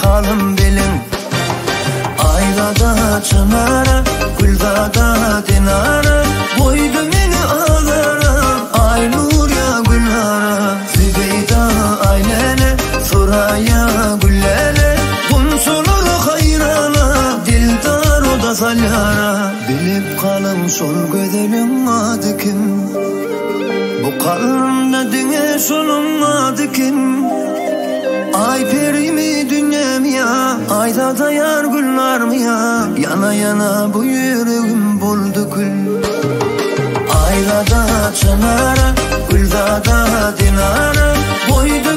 halım bilin. Aylada çınara, güldada dinara, koydu beni ağlara, Aynur ya Gülhara. Zübeyda ailene, Suraya güllere, Kumsulur hayrana, Dildar o da salyara. Bilip kalın sol gödelim adı kim? Bu kalbimde dünya şunun adı kim? Ay perimi dünyam ya, ayda da yar güller mi ya? Yana yana bu yüreğim buldu gül. Aylada çınara, güldada dinara, koydu